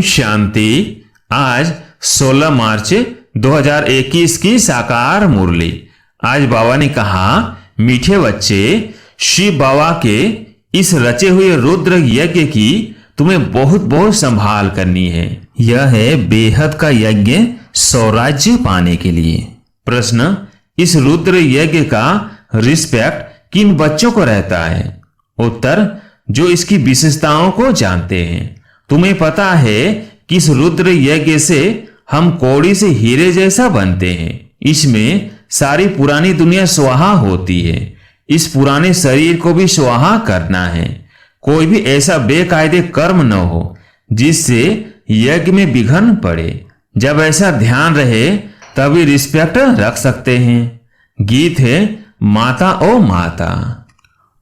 शांति। आज 16 मार्च 2021 की साकार मुरली। आज बाबा ने कहा, मीठे बच्चे, शिव बाबा के इस रचे हुए रुद्र यज्ञ की तुम्हें बहुत बहुत संभाल करनी है। यह है बेहद का यज्ञ स्वराज्य पाने के लिए। प्रश्न, इस रुद्र यज्ञ का रिस्पेक्ट किन बच्चों को रहता है? उत्तर, जो इसकी विशेषताओं को जानते हैं। तुम्हें पता है कि इस रुद्र यज्ञ से हम कौड़ी से हीरे जैसा बनते हैं। इसमें सारी पुरानी दुनिया स्वाहा होती है। इस पुराने शरीर को भी स्वाहा करना है। कोई भी ऐसा बेकायदे कर्म न हो जिससे यज्ञ में विघ्न पड़े। जब ऐसा ध्यान रहे तभी रिस्पेक्ट रख सकते हैं। गीत है माता ओ माता।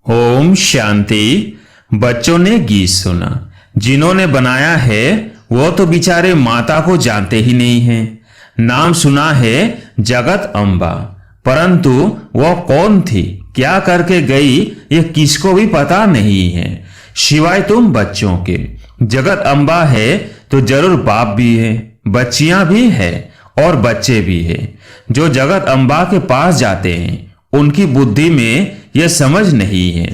ओम शांति। बच्चों ने गीत सुना। जिन्होंने बनाया है वो तो बेचारे माता को जानते ही नहीं हैं। नाम सुना है जगत अम्बा, परंतु वो कौन थी, क्या करके गई, ये किसको भी पता नहीं है सिवाय तुम बच्चों के। जगत अम्बा है तो जरूर बाप भी है, बच्चियां भी है और बच्चे भी है। जो जगत अम्बा के पास जाते हैं उनकी बुद्धि में यह समझ नहीं है।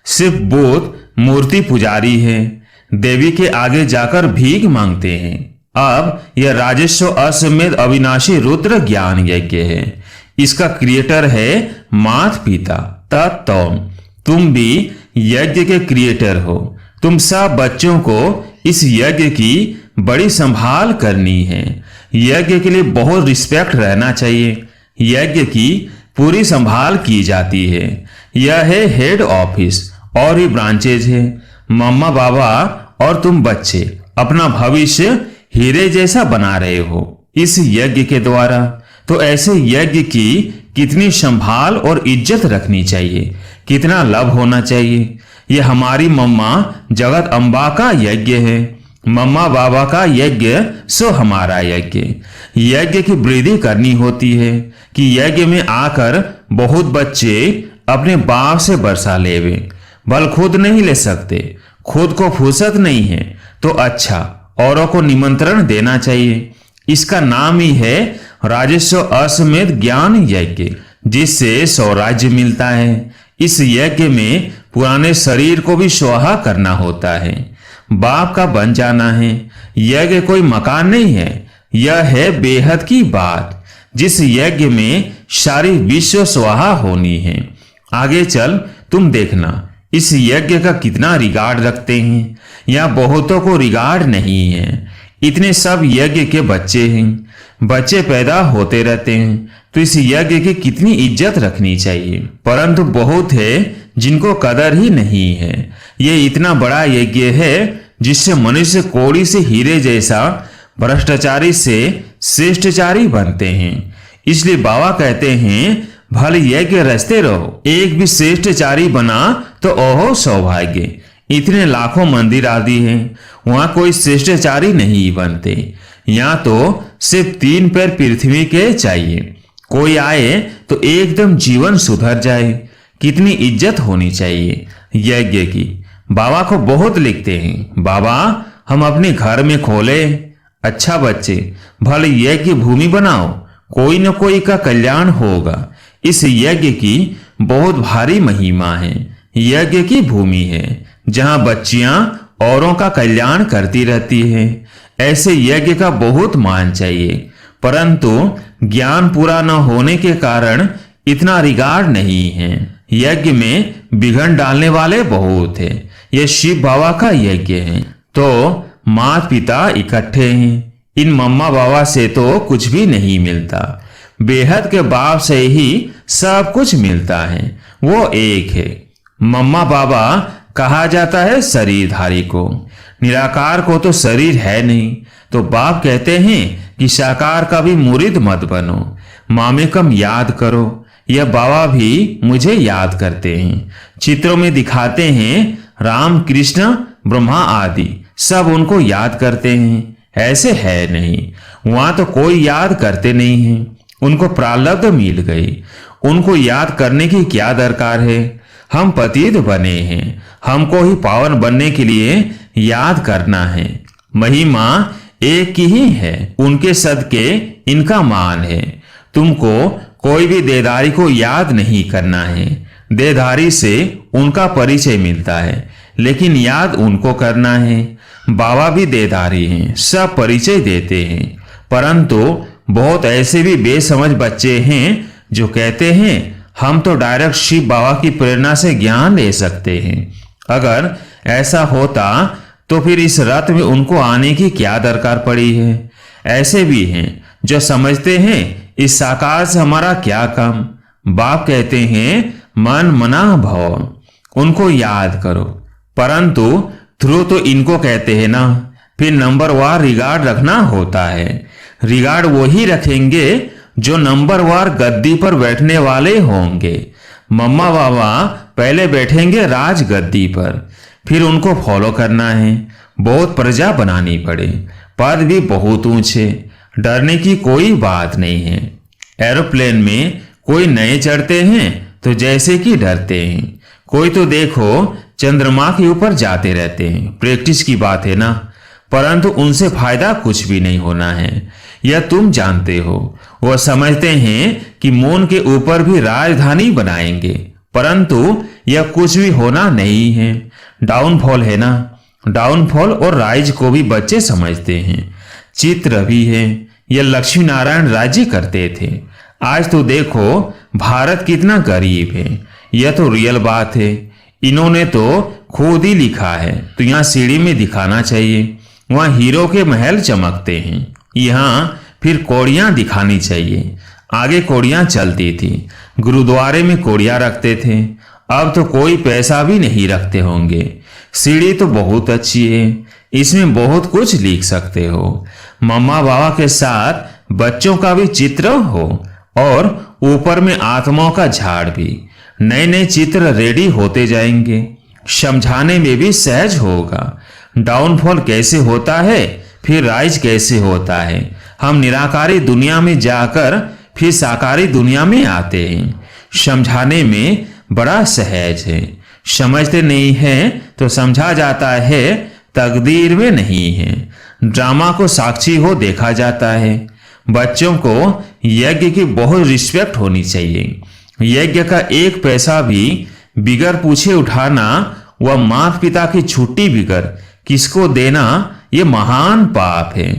सिर्फ बुद्ध मूर्ति पुजारी है, देवी के आगे जाकर भीख मांगते हैं। अब यह राजस्व अश्वमेध अविनाशी रुद्र ज्ञान यज्ञ है। इसका क्रिएटर है माता पिता तत्व। तुम भी यज्ञ के क्रिएटर हो। तुम सब बच्चों को इस यज्ञ की बड़ी संभाल करनी है। यज्ञ के लिए बहुत रिस्पेक्ट रहना चाहिए। यज्ञ की पूरी संभाल की जाती है। यह है हेड ऑफिस और भी ब्रांचेज है। मम्मा बाबा और तुम बच्चे अपना भविष्य हीरे जैसा बना रहे हो इस यज्ञ के द्वारा। तो ऐसे यज्ञ की कितनी संभाल और इज्जत रखनी चाहिए, कितना लाभ होना चाहिए। यह हमारी मम्मा जगत अम्बा का यज्ञ है। मम्मा बाबा का यज्ञ सो हमारा यज्ञ। यज्ञ की वृद्धि करनी होती है कि यज्ञ में आकर बहुत बच्चे अपने बाप से बरसा लेवे। बल खुद नहीं ले सकते, खुद को फुर्सत नहीं है तो अच्छा औरों को निमंत्रण देना चाहिए। इसका नाम ही है राजस्व अश्वमेध ज्ञान यज्ञ, जिससे स्वराज्य मिलता है। इस यज्ञ में पुराने शरीर को भी स्वाहा करना होता है, बाप का बन जाना है। यज्ञ कोई मकान नहीं है, यह है बेहद की बात, जिस यज्ञ में सारी विश्व स्वाहा होनी है। आगे चल तुम देखना इस यज्ञ का कितना रिगार्ड रखते हैं। यहाँ बहुतों को रिगार्ड नहीं है। इतने सब यज्ञ के बच्चे हैं, बच्चे पैदा होते रहते हैं, तो इस यज्ञ की कितनी इज्जत रखनी चाहिए। परंतु बहुत है जिनको कदर ही नहीं है। ये इतना बड़ा यज्ञ है जिससे मनुष्य कौड़ी से हीरे जैसा भ्रष्टाचारी से श्रेष्ठचारी बनते हैं। इसलिए बाबा कहते हैं, भले यज्ञ रचते रहो, एक भी श्रेष्ठचारी बना तो ओहो सौभाग्य। इतने लाखों मंदिर आदि हैं, वहां कोई श्रेष्ठचारी नहीं बनते। यहाँ तो सिर्फ 3 पैर पृथ्वी के चाहिए। कोई आए तो एकदम जीवन सुधर जाए। कितनी इज्जत होनी चाहिए यज्ञ की। बाबा को बहुत लिखते हैं, बाबा हम अपने घर में खोले। अच्छा बच्चे, भले यज्ञ भूमि बनाओ, कोई न कोई का कल्याण होगा। इस यज्ञ की बहुत भारी महिमा है। यज्ञ की भूमि है जहां बच्चियां औरों का कल्याण करती रहती हैं। ऐसे यज्ञ का बहुत मान चाहिए, परंतु ज्ञान पूरा न होने के कारण इतना रिगार्ड नहीं है। यज्ञ में विघ्न डालने वाले बहुत हैं। यह शिव बाबा का यज्ञ है तो माता पिता इकट्ठे हैं। इन मम्मा बाबा से तो कुछ भी नहीं मिलता, बेहद के बाप से ही सब कुछ मिलता है। वो एक है। मम्मा बाबा कहा जाता है शरीरधारी को, निराकार को तो शरीर है नहीं। तो बाप कहते हैं कि साकार का भी मुरीद मत बनो, मामे कम याद करो। यह बाबा भी मुझे याद करते हैं। चित्रों में दिखाते हैं राम कृष्ण ब्रह्मा आदि सब उनको याद करते हैं। ऐसे है नहीं, वहां तो कोई याद करते नहीं है। उनको प्रारब्ध मिल गई, उनको याद करने की क्या दरकार है। हम पतित बने हैं, हमको ही पावन बनने के लिए याद करना है। महिमा एक की ही है, उनके सदके इनका मान है। तुमको कोई भी देदारी को याद नहीं करना है। देदारी से उनका परिचय मिलता है, लेकिन याद उनको करना है। बाबा भी देदारी हैं, सब परिचय देते हैं, परंतु बहुत ऐसे भी बेसमझ बच्चे हैं जो कहते हैं हम तो डायरेक्ट शिव बाबा की प्रेरणा से ज्ञान ले सकते हैं। अगर ऐसा होता तो फिर इस रथ में उनको आने की क्या दरकार पड़ी है। ऐसे भी हैं जो समझते हैं इस साकार से हमारा क्या काम। बाप कहते हैं मन मना भव, उनको याद करो, परंतु थ्रू तो इनको कहते हैं ना। फिर नंबर वार रिगार्ड रखना होता है। रिगार्ड वही रखेंगे जो नंबर वार गद्दी पर बैठने वाले होंगे। मम्मा बाबा पहले बैठेंगे राज गद्दी पर, फिर उनको फॉलो करना है। बहुत प्रजा बनानी पड़े, पद भी बहुत ऊंचे, डरने की कोई बात नहीं है। एरोप्लेन में कोई नए चढ़ते हैं तो जैसे कि डरते हैं। कोई तो देखो चंद्रमा के ऊपर जाते रहते हैं, प्रैक्टिस की बात है ना, परंतु उनसे फायदा कुछ भी नहीं होना है। यह तुम जानते हो। वह समझते हैं कि मून के ऊपर भी राजधानी बनाएंगे, परंतु यह कुछ भी होना नहीं है। डाउनफॉल है ना, डाउनफॉल और राइज को भी बच्चे समझते हैं। चित्र भी है, यह लक्ष्मी नारायण राज्य करते थे। आज तो देखो भारत कितना गरीब है। यह तो रियल बात है। इन्होंने तो खुद ही लिखा है, तो यहाँ सीढ़ी में दिखाना चाहिए। वहाँ हीरो के महल चमकते हैं, यहाँ फिर कौड़ियाँ दिखानी चाहिए। आगे कौड़ियाँ चलती थी, गुरुद्वारे में कौड़ियाँ रखते थे। अब तो कोई पैसा भी नहीं रखते होंगे। सीढ़ी तो बहुत अच्छी है, इसमें बहुत कुछ लिख सकते हो। मम्मा बाबा के साथ बच्चों का भी चित्र हो और ऊपर में आत्माओं का झाड़ भी। नए नए चित्र रेडी होते जाएंगे, समझाने में भी सहज होगा। डाउनफॉल कैसे होता है, फिर राइज कैसे होता है। हम निराकारी दुनिया में जाकर फिर साकारी दुनिया में आते हैं। समझाने में बड़ा सहज है। समझते नहीं है तो समझा जाता है, तकदीर में नहीं है। ड्रामा को साक्षी हो देखा जाता है। बच्चों को यज्ञ की बहुत रिस्पेक्ट होनी चाहिए। यज्ञ का एक पैसा भी बिगर पूछे उठाना व माता पिता की छुट्टी बिगर किसको देना, ये महान पाप है।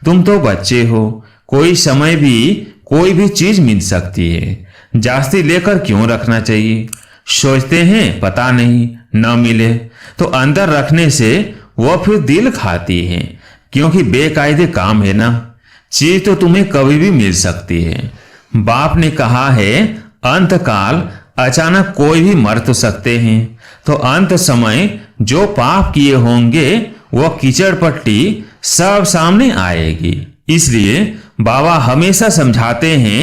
तुम तो बच्चे हो, कोई समय भी कोई भी चीज मिल सकती है। जास्ती लेकर क्यों रखना चाहिए। सोचते हैं पता नहीं न मिले तो अंदर रखने से वह फिर दिल खाती है, क्योंकि बेकायदे काम है ना। चीज तो तुम्हें कभी भी मिल सकती है। बाप ने कहा है अंत काल अचानक कोई भी मर तो सकते हैं, तो अंत समय जो पाप किए होंगे वह कीचड़ पट्टी सब सामने आएगी। इसलिए बाबा हमेशा समझाते हैं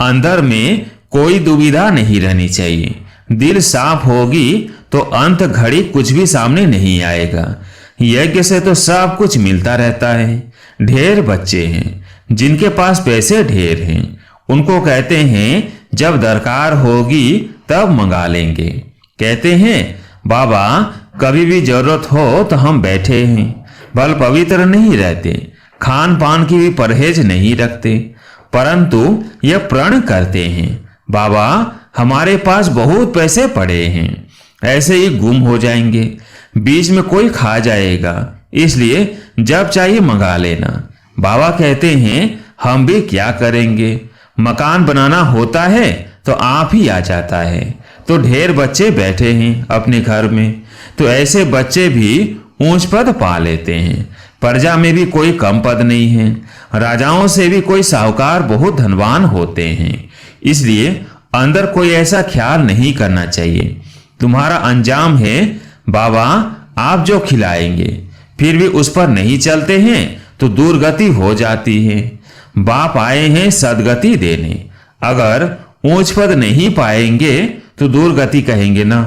अंदर में कोई दुविधा नहीं रहनी चाहिए। दिल साफ होगी तो अंत घड़ी कुछ भी सामने नहीं आएगा। यज्ञ से तो सब कुछ मिलता रहता है। ढेर बच्चे हैं जिनके पास पैसे ढेर हैं, उनको कहते हैं जब दरकार होगी तब मंगा लेंगे। कहते हैं बाबा कभी भी जरूरत हो तो हम बैठे हैं। बल पवित्र नहीं रहते, खान पान की भी परहेज नहीं रखते, परंतु यह प्रण करते हैं बाबा हमारे पास बहुत पैसे पड़े हैं, ऐसे ही गुम हो जाएंगे, बीच में कोई खा जाएगा, इसलिए जब चाहिए मंगा लेना। बाबा कहते हैं हम भी क्या करेंगे, मकान बनाना होता है तो आप ही आ जाता है। तो ढेर बच्चे बैठे हैं अपने घर में, तो ऐसे बच्चे भी ऊंच पद पा लेते हैं। प्रजा में भी कोई कम पद नहीं है, राजाओं से भी कोई साहूकार बहुत धनवान होते हैं। इसलिए अंदर कोई ऐसा ख्याल नहीं करना चाहिए। तुम्हारा अंजाम है बाबा आप जो खिलाएंगे, फिर भी उस पर नहीं चलते हैं तो दुर्गति हो जाती है। बाप आए हैं सदगति देने, अगर ऊंच पद नहीं पाएंगे तो दुर्गति कहेंगे ना।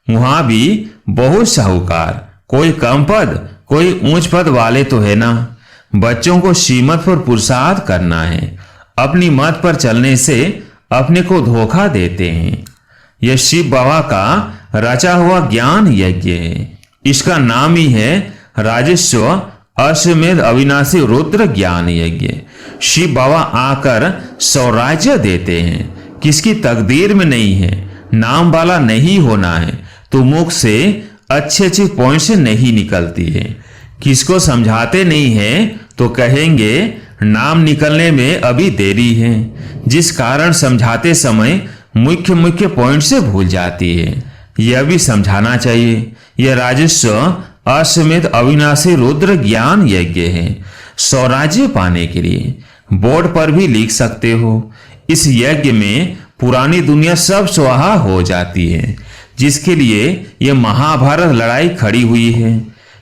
वहां भी बहुत साहूकार, कोई कम पद कोई ऊंच पद वाले तो है ना। बच्चों को श्रीमत पर पुरुषार्थ करना है, अपनी मत पर चलने से अपने को धोखा देते हैं। यह शिव बाबा का रचा हुआ ज्ञान यज्ञ है, इसका नाम ही है राजस्व अश्वमेध अविनाशी रुद्र ज्ञान यज्ञ। शिव बाबा आकर स्वराज्य देते हैं। किसकी तकदीर में नहीं है, नाम वाला नहीं होना है तो मुख से अच्छे अच्छे पॉइंट्स नहीं निकलती है। किसको समझाते नहीं है तो कहेंगे नाम निकलने में अभी देरी है, जिस कारण समझाते समय मुख्य मुख्य पॉइंट से भूल जाती है। यह भी समझाना चाहिए। यह राजस्व अश्वमेध अविनाशी रुद्र ज्ञान यज्ञ है। स्वराज्य पाने के लिए बोर्ड पर भी लिख सकते हो। इस यज्ञ में पुरानी दुनिया सब स्वाहा हो जाती है, जिसके लिए यह महाभारत लड़ाई खड़ी हुई है।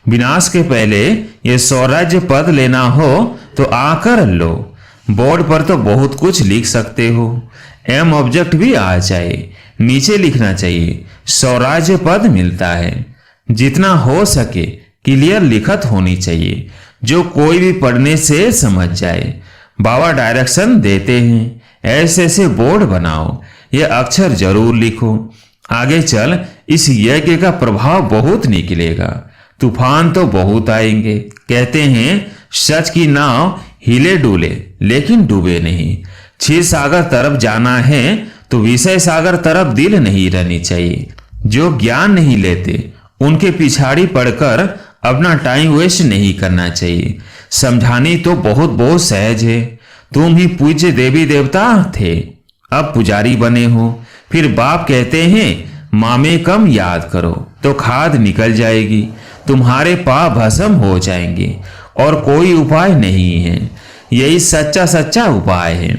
विनाश के पहले यह स्वराज्य पद लेना हो तो आकर लो। बोर्ड पर तो बहुत कुछ लिख सकते हो। एम ऑब्जेक्ट भी आ जाए, नीचे लिखना चाहिए स्वराज्य पद मिलता है। जितना हो सके क्लियर लिखत होनी चाहिए, जो कोई भी पढ़ने से समझ जाए। बाबा डायरेक्शन देते हैं, ऐसे ऐसे बोर्ड बनाओ, यह अक्षर जरूर लिखो। आगे चल इस यज्ञ का प्रभाव बहुत निकलेगा। तूफान तो बहुत आएंगे। कहते हैं सच की नाव हिले डुले लेकिन डूबे नहीं। क्षीर सागर तरफ जाना है तो विषय सागर तरफ दिल नहीं रहनी चाहिए। जो ज्ञान नहीं लेते उनके पिछाड़ी पड़कर अपना टाइम वेस्ट नहीं करना चाहिए। समझानी तो बहुत बहुत सहज है। तुम ही पूज्य देवी देवता थे, अब पुजारी बने हो। फिर बाप कहते हैं मामे कम याद करो तो खाद निकल जाएगी, तुम्हारे पाप भस्म हो जाएंगे और कोई उपाय नहीं है। यही सच्चा सच्चा उपाय है,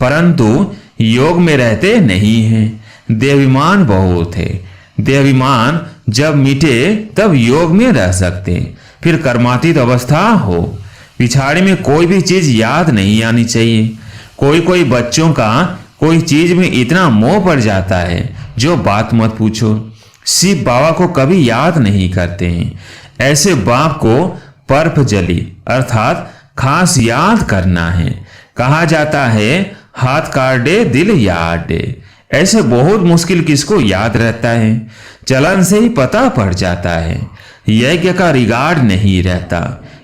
परंतु योग में रहते नहीं हैं। देहाभिमान बहुत है। देहाभिमान जब मिटे तब योग में रह सकते। फिर कर्मातीत अवस्था हो। पिछाड़ी में कोई भी चीज याद नहीं आनी चाहिए। कोई कोई बच्चों का कोई चीज में इतना मोह पड़ जाता है जो बात मत पूछो। शिव बाबा को कभी याद नहीं करते हैं। ऐसे बाप को पर्फ जली अर्थात खास याद करना है। कहा जाता है हाथ काट दे दिल याद दे। ऐसे बहुत मुश्किल किसको याद रहता है, चलन से ही पता पड़ जाता है। यज्ञ का रिगार्ड नहीं रहता।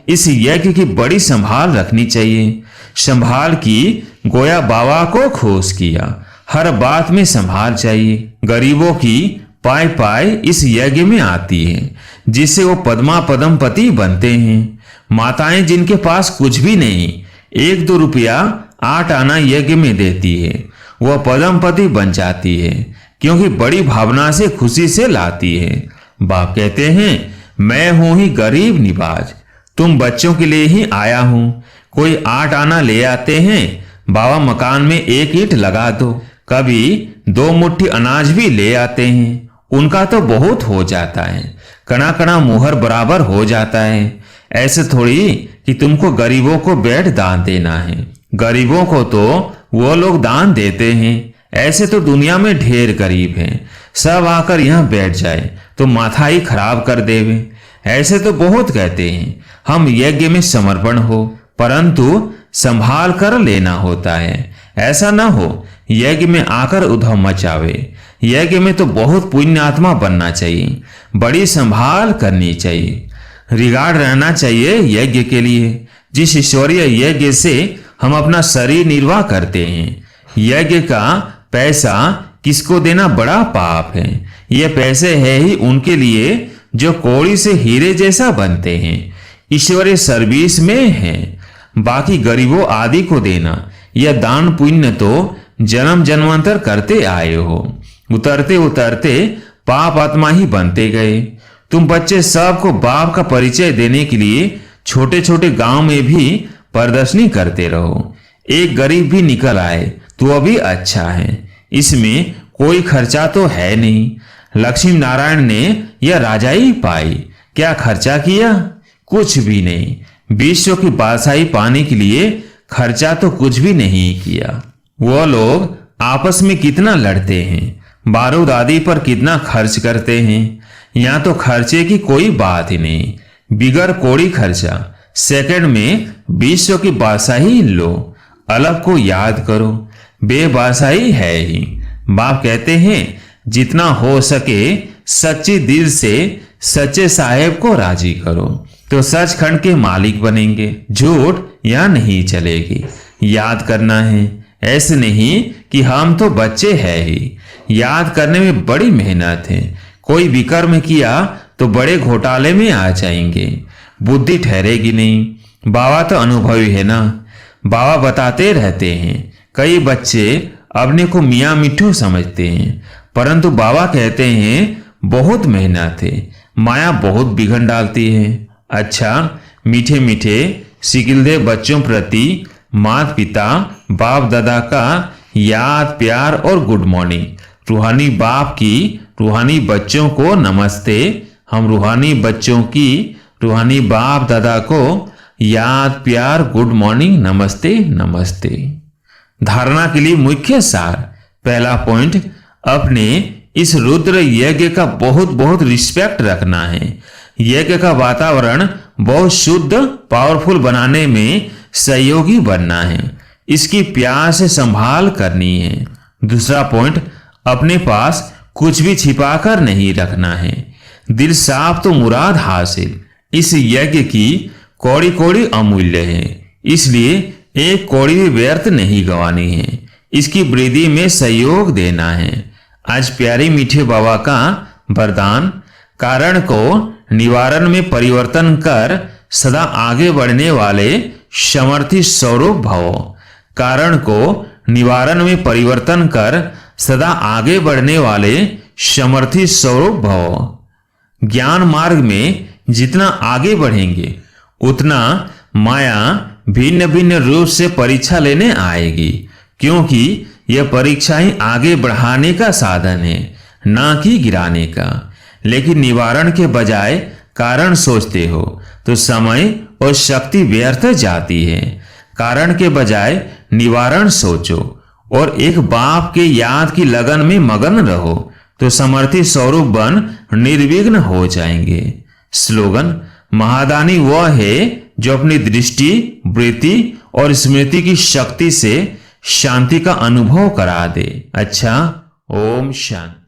इस यज्ञ की बड़ी संभाल रखनी चाहिए। संभाल की गोया बाबा को खुश किया। हर बात में संभाल चाहिए। गरीबों की पाई पाई इस यज्ञ में आती है, जिससे वो पद्मा पदमपति बनते हैं। माताएं जिनके पास कुछ भी नहीं, 1-2 रुपया 8 आना यज्ञ में देती है, वह पदमपति बन जाती है, क्योंकि बड़ी भावना से खुशी से लाती है। बाप कहते हैं मैं हूं ही गरीब निवाज, तुम बच्चों के लिए ही आया हूं। कोई 8 आना ले आते हैं, बाबा मकान में 1 ईंट लगा दो। कभी 2 मुट्ठी अनाज भी ले आते हैं, उनका तो बहुत हो जाता है। कणा कणा मुहर बराबर हो जाता है। ऐसे थोड़ी कि तुमको गरीबों को बेड दान देना है। गरीबों को तो वो लोग दान देते हैं। ऐसे तो दुनिया में ढेर गरीब हैं, सब आकर यहाँ बैठ जाए तो माथा ही खराब कर देवे। ऐसे तो बहुत कहते हैं हम यज्ञ में समर्पण हो, परंतु संभाल कर लेना होता है। ऐसा ना हो यज्ञ में आकर उधम मचावे। यज्ञ में तो बहुत पुण्य आत्मा बनना चाहिए, बड़ी संभाल करनी चाहिए, रिगार्ड रहना चाहिए यज्ञ के लिए। जिस ईश्वरीय यज्ञ से हम अपना शरीर निर्वाह करते हैं, यज्ञ का पैसा किसको देना बड़ा पाप है। ये पैसे है ही उनके लिए जो कौड़ी से हीरे जैसा बनते हैं, ईश्वरीय सर्विस में है। बाकी गरीबों आदि को देना यह दान पुण्य तो जन्म जन्मांतर करते आए हो। उतरते उतरते पाप आत्मा ही बनते गए। तुम बच्चे सबको बाप का परिचय देने के लिए छोटे छोटे गांव में भी प्रदर्शनी करते रहो। एक गरीब भी निकल आए तो अभी अच्छा है, इसमें कोई खर्चा तो है नहीं। लक्ष्मी नारायण ने यह राजाई पाई, क्या खर्चा किया? कुछ भी नहीं। विश्व की बादशाही पाने के लिए खर्चा तो कुछ भी नहीं किया। वो लोग आपस में कितना लड़ते हैं, बारूद आदि पर कितना खर्च करते हैं। यहाँ तो खर्चे की कोई बात ही नहीं, बिगर कोड़ी खर्चा। सेकंड में विश्व की बादशाही लो, अलग को याद करो, बेबादशाही है ही। बाप कहते हैं जितना हो सके सच्चे दिल से सच्चे साहेब को राजी करो। तो सचखंड के मालिक बनेंगे। झूठ या नहीं चलेगी। याद करना है, ऐसे नहीं कि हम तो बच्चे हैं ही। याद करने में बड़ी मेहनत है। कोई विकर्म किया तो बड़े घोटाले में आ जाएंगे। बुद्धि ठहरेगी नहीं। बाबा तो अनुभवी है ना, बाबा बताते रहते हैं। कई बच्चे अपने को मियाँ मिट्ठू समझते हैं, परंतु बाबा कहते हैं बहुत मेहनत है, माया बहुत बिघन डालती है। अच्छा, मीठे मीठे सिकिलदे बच्चों प्रति माता पिता बाप दादा का याद प्यार और गुड मॉर्निंग। रूहानी बाप की रूहानी बच्चों को नमस्ते। हम रूहानी बच्चों की रूहानी बाप दादा को याद प्यार गुड मॉर्निंग नमस्ते नमस्ते। धारणा के लिए मुख्य सार। पहला पॉइंट, अपने इस रुद्र यज्ञ का बहुत बहुत रिस्पेक्ट रखना है। यज्ञ का वातावरण बहुत शुद्ध पावरफुल बनाने में सहयोगी बनना है। इसकी प्यार से संभाल करनी है। दूसरा पॉइंट, अपने पास कुछ भी छिपाकर नहीं रखना है। दिल साफ तो मुराद हासिल। इस यज्ञ की कौड़ी कौड़ी अमूल्य है, इसलिए एक कौड़ी भी व्यर्थ नहीं गंवानी है। इसकी वृद्धि में सहयोग देना है। आज प्यारे मीठे बाबा का वरदान, कारण को निवारण में परिवर्तन कर सदा आगे बढ़ने वाले समर्थी स्वरूप भव। कारण को निवारण में परिवर्तन कर सदा आगे बढ़ने वाले समर्थी स्वरूप भव। ज्ञान मार्ग में जितना आगे बढ़ेंगे उतना माया भिन्न भिन्न रूप से परीक्षा लेने आएगी, क्योंकि यह परीक्षा ही आगे बढ़ाने का साधन है, ना कि गिराने का। लेकिन निवारण के बजाय कारण सोचते हो तो समय और शक्ति व्यर्थ जाती है। कारण के बजाय निवारण सोचो और एक बाप के याद की लगन में मगन रहो तो समर्थी स्वरूप बन निर्विघ्न हो जाएंगे। स्लोगन, महादानी वह है जो अपनी दृष्टि, वृत्ति और स्मृति की शक्ति से शांति का अनुभव करा दे। अच्छा, ओम शांति।